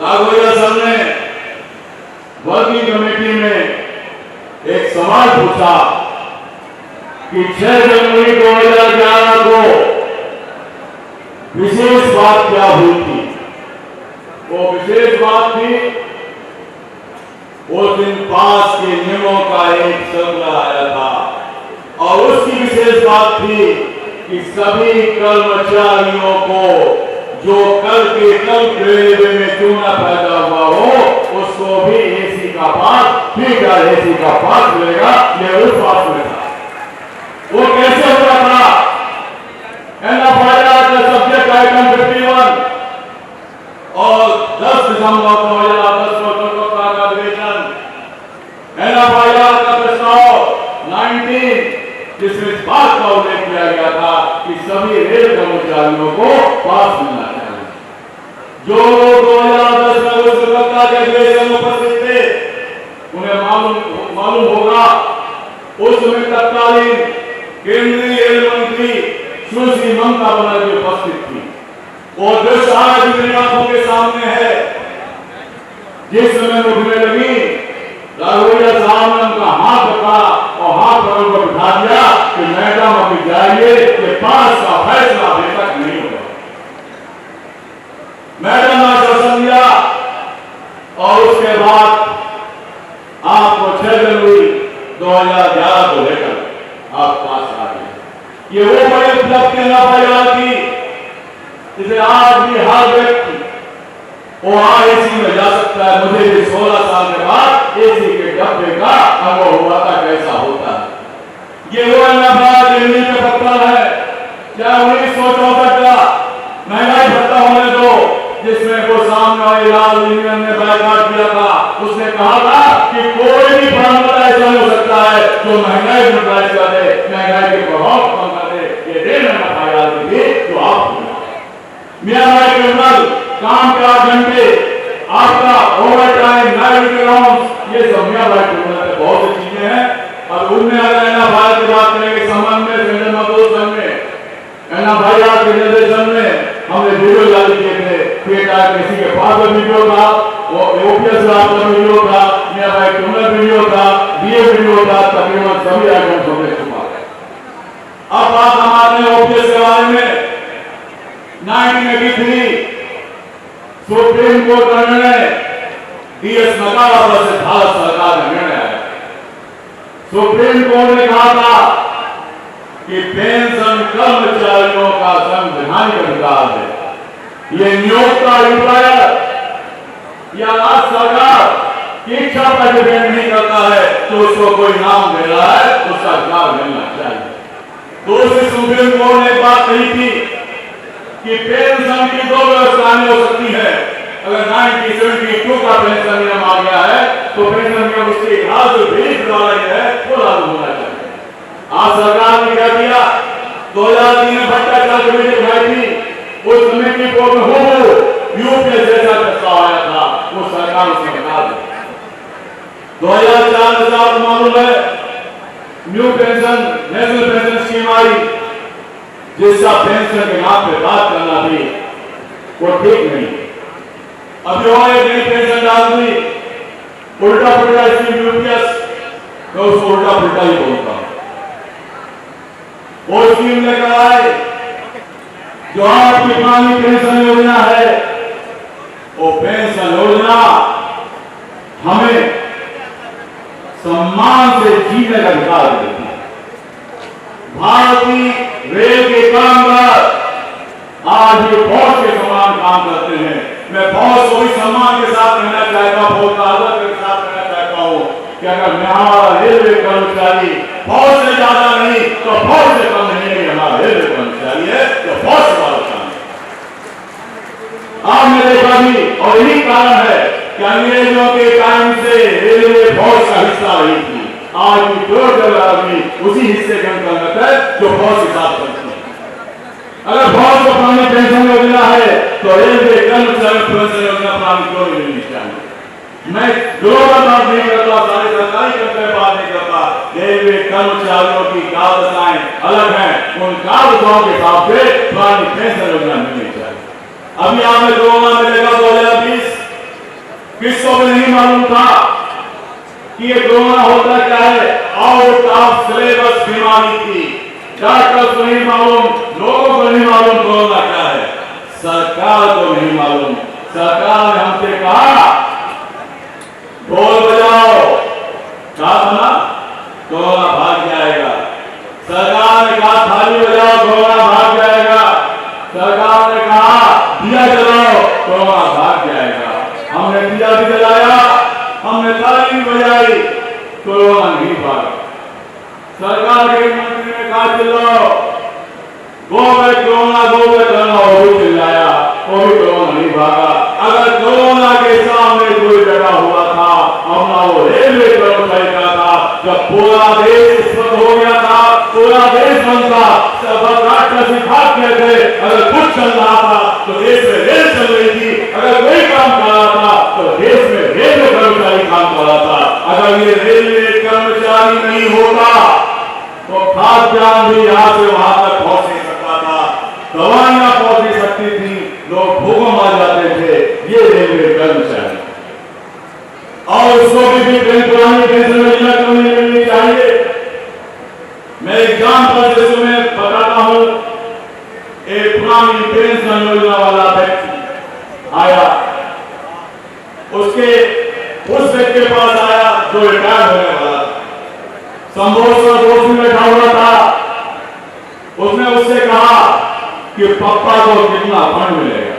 Raghavaiah sir ने working committee में एक सवाल पूछा कि 6 जनवरी 2011 को विशेष बात क्या हुई थी। वो विशेष बात थी, उस दिन पास के नियमों का एक सर्कुलर आया था और उसकी विशेष बात थी कि सभी कर्मचारियों को जो कल के कल रेलवे में क्यों न पैदा हुआ हो उसको भी एसी का पास, फ्री एसी का पास मिलेगा। ये उस बात में था। वो कैसे होता था? एनएफआईआर का सब्जेक्ट आइटम 51 और 10 दिसंबर 2010 को का अधिवेशन एनएफआईआर का प्रस्ताव 19 जिसमें इस बात का उल्लेख किया गया था कि सभी रेल कर्मचारियों को पास मिलना चाहिए। जो लोग 2010 में उस कलकत्ता के अधिवेशन में उपस्थित थे उन्हें मालूम होगा उस समय तत्कालीन केंद्रीय रेल मंत्री सुश्री ममता बनर्जी उपस्थित थी और दृश्य आज मेरी आंखों के सामने है। जिस समय उठने लगी राघवैया साहब ने उनका हाथ पकड़ा और हाथ पकड़ कर बिठा दिया कि मैडम अभी जाइए कि पास का फैसला अभी तक नहीं हुआ। मैडम ने आश्वासन दिया और उसके बाद आपको 6 जनवरी 2011 को लेकर आप पास आ गए। ये वो बड़ी उपलब्धि एनएफआईआर की जिसे आज भी हर व्यक्ति एसी में जा सकता है। मुझे भी 16 साल के बाद एसी के डब्बे का अनुभव हुआ था कैसा होता है। ये वो एनएफआईआर दिल्ली में पत्थर है क्या 1964 का महंगाई भत्ता होने दो जिसमें वो सामने वाली लाल यूनियन ने बायकॉट किया था। उसने कहा था कि कोई भी फॉर्मूला ऐसा हो सकता है जो महंगाई न्यूट्रलाइज कर दे, महंगाई के प्रभाव कम कर दे। ये रेल एनएफआईआर की थी जो आप मियां भाई क्रिमिनल काम के 8 घंटे आपका ओवर टाइम नाइट अलाउंस ये सब मियां भाई क्रिमिनल में बहुत सी चीजें हैं। और उनमें अगर एनएफआईआर की बात करें संबंध में सेंट्रल मजदूर संघ में एनएफआईआर के निर्देशन में हमने वीडियो जारी किए थे। किसी के पास वीडियो था, वो ओपीएस का वीडियो था, मियां भाई क्रिमिनल वीडियो था, बीए वीडियो था, तकरीबन सभी आइटम हमने छुपा है। अब बात हमारे ओपीएस के बारे में 1983 सुप्रीम कोर्ट का निर्णय डीएस नकारा से भारत सरकार का निर्णय आया। सुप्रीम कोर्ट ने कहा था कि पेंशन कर्मचारियों का संवैधानिक अधिकार है। ये नियोक्ता एम्प्लॉयर या राज्य सरकार की इच्छा पर डिपेंड नहीं करता है तो उसको कोई नाम दे रहा है उसका अधिकार मिलना चाहिए। दूसरी सुप्रीम कोर्ट ने बात कही थी कि पेंशन की 2 व्यवस्थाएं हो सकती है। अगर 1972 का पेंशन नियम आ गया है तो पेंशन नियम उसके इतिहास जो भी है वो लागू होना चाहिए। आज सरकार ने क्या किया 2003 में भट्टाचार्य कमेटी बनाई थी। उस कमेटी रिपोर्ट में हो यूपीएस जैसा प्रस्ताव आया था वो सरकार उसने हटा दिया। 2004 में आपको मालूम है new pension national pension scheme आई जिसका पेंशन के नाम पे बात करना भी वो ठीक नहीं। अभी और एक नई पेंशन डाल दी उल्टा पुल्टा स्कीम यूपीएस मैं उसको उल्टा पुल्टा ही बोलता हूं। वो स्कीम लेकर आए जो आपकी पुरानी पेंशन योजना है वो पेंशन योजना हमें सम्मान से जीने का अधिकार देती है। भारतीय रेल के कामगार आज भी फौज के समान काम करते हैं। मैं फौज को भी सम्मान के साथ रहना चाहता हूं, फौज का आदर के साथ रहना चाहता हूं कि अगर हमारा रेलवे कर्मचारी फौज से ज्यादा नहीं तो फौज से कम नहीं है। हमारा रेलवे कर्मचारी है तो फौज से ज्यादा है। आपने देखा भी और यही कारण है कि अंग्रेजों के टाइम से रेलवे फौज का हिस्सा रही थी। आज भी टोटल आदमी उसी हिस्से के अंतर्गत है जो फौज के साथ बनती है। अगर फौज को पुरानी पेंशन योजना है तो रेलवे कर्मचारी पेंशन योजना पुरानी क्यों नहीं मिलनी चाहिए। मैं ग्लोबल बात नहीं करता, सारे सरकारी कर्मचारी बात नहीं करता। रेलवे कर्मचारियों की कागजात अलग हैं, उन कागजातों के हिसाब से पुरानी पेंशन योजना मिलनी चाहिए। अभी आपने कोरोना में देखा 2020 किसको भी नहीं मालूम था कि ये कोरोना होता क्या है। आउट ऑफ सिलेबस बीमारी थी। डॉक्टर को नहीं मालूम, लोगों को नहीं मालूम कोरोना क्या है, सरकार को नहीं मालूम। सरकार ने हमसे कहा ढोल बजाओ, कहा था ना कोरोना भाग जाएगा। सरकार ने कहा थाली बजाओ, कोरोना भाग जाएगा। सरकार ने कहा दिया जलाओ, कोरोना भाग जाएगा। हमने दिया भी जलाया, हमने ताली भी बजाई, कोरोना नहीं भागा। सरकार के मंत्री ने कहा चलो गो में कोरोना, गो में कोरोना, वो भी चिल्लाया, वो भी कोरोना नहीं भागा। अगर कोरोना के सामने कोई डरा हुआ था, अपना वो रेलवे कर्मचारी का था। जब पूरा देश स्वस्थ हो गया था, पूरा देश बनता, भाग गए थे। अगर कुछ चल रहा था तो देश में रेल चल रही थी, अगर कोई काम कर रहा था तो देश में रेलवे कर्मचारी काम कर रहा था। अगर ये रेलवे कर्मचारी नहीं होता तो खाद्यान्न भी यहाँ से वहां तक पहुंच नहीं सकता था, दवाइयां पहुंच नहीं सकती थी, लोग भूखों मार जाते थे। ये रेलवे कर्मचारी और उसको भी पुरानी पेंशन योजना क्यों नहीं मिलनी चाहिए। मैं एग्जाम्पल से तुम्हें बताता हूं। एक पुरानी पेंशन योजना वाला व्यक्ति आया, उसके उस व्यक्ति के पास आया जो रिटायर होने वाला था। संभोग दोस्त में बैठा हुआ था। उसने उससे कहा कि पापा को कितना फंड मिलेगा।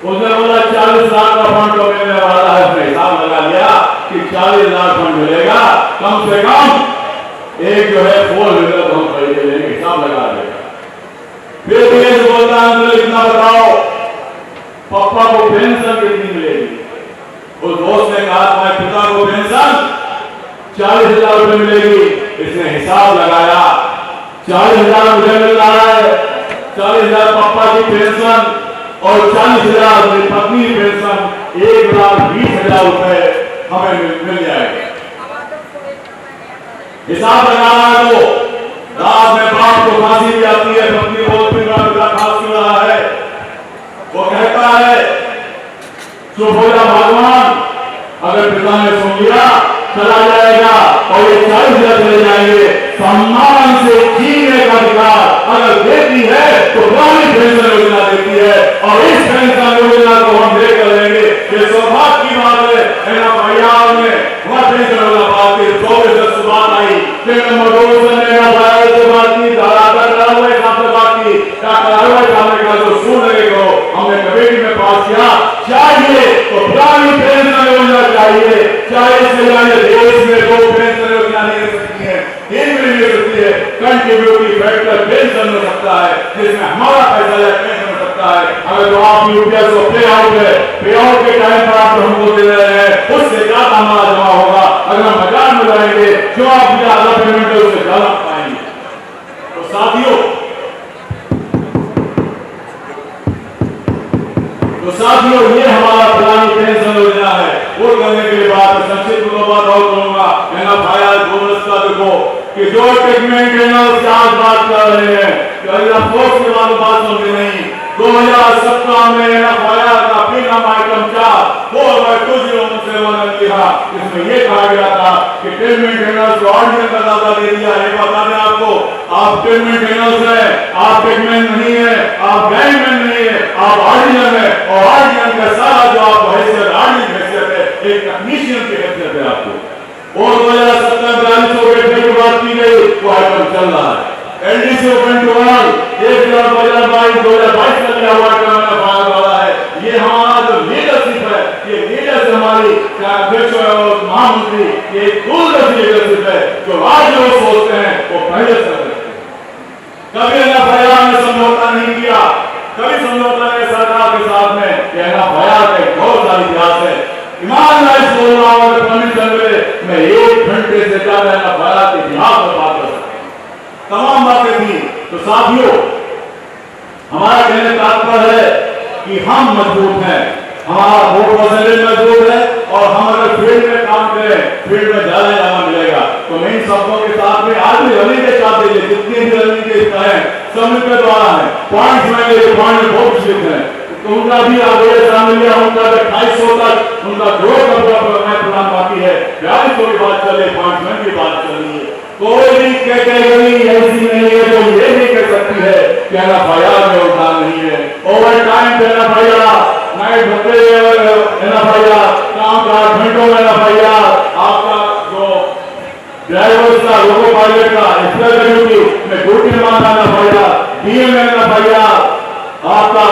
उसने बोला 40 लाख का फंड तो मिलने वाला है। उसने हिसाब लगा लिया कि 40 लाख फंड मिलेगा, कम से कम एक जो है 4 व्हीलर तो हम खरीद लेंगे, हिसाब लगा देगा। फिर भी बोलता है इतना बताओ पापा को पेंशन कितनी मिलेगी। उस दोस्त ने कहा तुम्हारे पिता को पेंशन 40,000 रुपए मिलेगी। इसने हिसाब लगाया, 40,000 रुपए मिल रहा है। 40,000 पापा की पेंशन और 40,000 मेरी पत्नी की पेंशन, 1,20,000 रुपए हमें मिल जाएगा। हिसाब लगाना है तो रात में बाप को फांसी भी आती है, पत्नी बोलती है खास क्यों रहा है। वो कहता है चुप हो जा भगवान, अगर पिता ने सुन लिया चला जाएगा और ये 40,000 चले जाएंगे। सम्मान से जीने का अधिकार अगर देती है तो पुरानी पेंशन योजना देती है और इस पेंशन योजना को हम लेकर लेंगे। ये सौभाग्य की बात है। परिवार में वह पेंशन योजना बात की 24 से बात आई, फिर नंबर 2 से बात की, हमने कमेटी में पास किया। चाहिए तो पुरानी पेंशन योजना चाहिए, चाहे देश में 2 पेंशन योजना नहीं हो सकती है, 3 में नहीं हो सकती है। कंट्रीब्यूटिव फैक्टर पेंशन हो सकता है जिसमें हमारा पैसा या पेंशन हो सकता है। अगर जो आप यूपीएस को पे आउट है, पे आउट के टाइम पर आप हमको दे रहे हैं, उससे ज्यादा हमारा जमा होगा। अगर हम बाजार में जाएंगे जो आप ज्यादा पेमेंट है उससे ज्यादा पाएंगे। तो साथियों ये हमारा पुरानी पेंशन योजना है। वो करने के बाद संक्षिप्त में बात और करूंगा। मैंने भाया बोनस का देखो कि जो टेकमेंट है ना उससे आज बात कर रहे हैं, कभी अफसोस के बाद बात सुनते नहीं। 2017 में भाया का फिर हम आइटम 4/2017 लिखा, इसमें ये कहा गया था कि टेकमेंट है ना उसको ऑर्डिनेंस का दादा दे दिया है। बता दें आपको, आप टेकमेंट है, आप टेकमेंट नहीं है, आप गैंगमैन नहीं है, आप ऑर्डिनर है। और ऑर्डिनर का सारा जो आपको हैसियत, ऑर्डिनर हैसियत है, एक टेक्नीशियन की हैसियत है आपको। और 2017 की बात की गई, वो आइटम चल रहा है। एलडीसी ओपन टू ऑल 2022 में हुआ वाला है। ये हमारा जो लीडरशिप है, ये लीडरशिप हमारी अध्यक्ष और महामंत्री, ये दूरदर्शी लीडरशिप है। जो आज लोग सोचते हैं वो पहले से करते हैं। कभी एनएफआईआर ने समझौता नहीं किया, कभी समझौता नहीं सरकार के साथ में। एनएफआईआर का एक बहुत सारा इतिहास है। ईमानदारी से बोल रहा हूं, परमिशन मिले मैं 1 घंटे से ज्यादा एनएफआईआर के इतिहास में बात कर सकता हूं। तमाम बातें थी। तो साथियों हमारा कहने का तात्पर्य है कि हम मजबूत हैं, हमारा वोट परसेंटेज मजबूत है और हम अगर फील्ड में काम करें, फील्ड में ज्यादा जाना मिलेगा। तो मैं इन शब्दों के साथ में आज भी रनिंग के साथ दीजिए, जितने भी रनिंग के है सब के द्वारा है। पॉइंट्स में पॉइंट बहुत लिख है, तो उनका भी आगे शामिल है। उनका 2800 तक उनका ग्रोथ 4200 की बात चले, पॉइंट की बात चली है, कोई कैटेगरी ऐसी नहीं है जो ये नहीं कर सकती है कि एनएफआईआर में योगदान नहीं है। ओवर टाइम पे एनएफआईआर, नाइट भत्ते एनएफआईआर, काम का घंटों में एनएफआईआर, आपका जो ड्राइवर का, लोको पायलट का एक्स्ट्रा ड्यूटी में ड्यूटी में मानना एनएफआईआर, डीएम में एनएफआईआर, आपका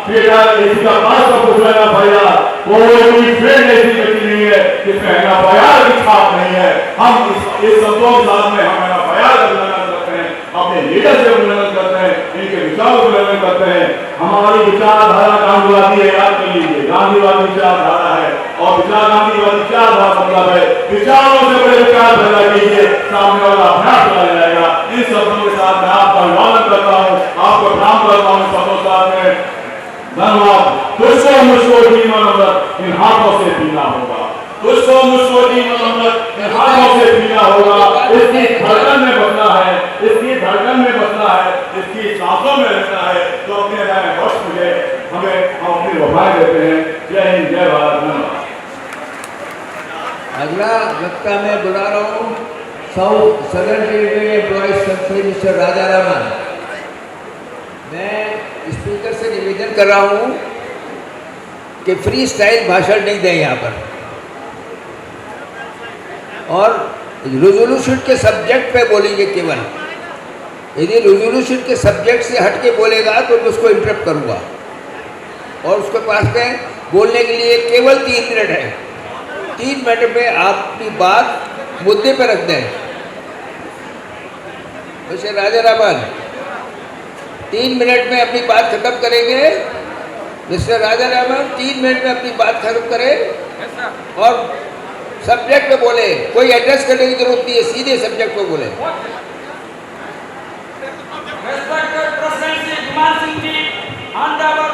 फील्डर एसी का पास का कुछ एनएफआईआर, कोई फील्ड ऐसी बची नहीं है जिसमें एनएफआईआर की छाप नहीं है। हम इस संतोष साथ में हम एनएफआईआर का उल्लंघन करते हैं, अपने लीडर से उल्लंघन करते हैं, इनके विचारों का उल्लंघन करते हैं। हमारी विचारधारा गांधीवादी है, याद कर लीजिए, गांधीवादी विचारधारा है। और गांधीवादी विचारधारा मतलब है विचारों से बड़े विचार पैदा कीजिए, सामने वाला अभ्यास चला जाएगा। इन शब्दों के साथ मैं आपका अभिवादन करता हूँ, आपको प्रणाम करता हूँ। शब्दों साथ में धन्यवाद। तुझको मुझको जीवन अमृत इन हाथों से पीना होगा, तुझको मुझको जीवन अमृत इन हाथों से पीना होगा। इसकी धड़कन में बसना है, इसकी धड़कन में बसना है, इसकी सांसों में रहना है। तो अपने वर्ष मुझे हमें हम अपनी वफाएं देते हैं। जय हिंद, जय भारत, धन्यवाद। अगला वक्ता मैं बुला रहा हूँ south southern railway employees secretary mister Raja Raman. मैं स्पीकर से निवेदन कर रहा हूँ कि फ्री स्टाइल भाषण नहीं दें यहाँ पर, और रेजोल्यूशन के सब्जेक्ट पे बोलेंगे केवल। यदि रेजोल्यूशन के सब्जेक्ट से हट के बोलेगा तो मैं उसको इंटरप्ट करूँगा, और उसके पास में बोलने के लिए केवल 3 मिनट है। 3 मिनट में आप अपनी बात मुद्दे पर रख दें। मिस्टर राजा रामन 3 मिनट में अपनी बात खत्म करेंगे। मिस्टर राजा रामन 3 मिनट में अपनी बात खत्म करें और सब्जेक्ट पे बोले, कोई एड्रेस करने की जरूरत नहीं है, सीधे सब्जेक्ट पे बोले। Respected President Shri Kumar Singh ji, Ahmedabad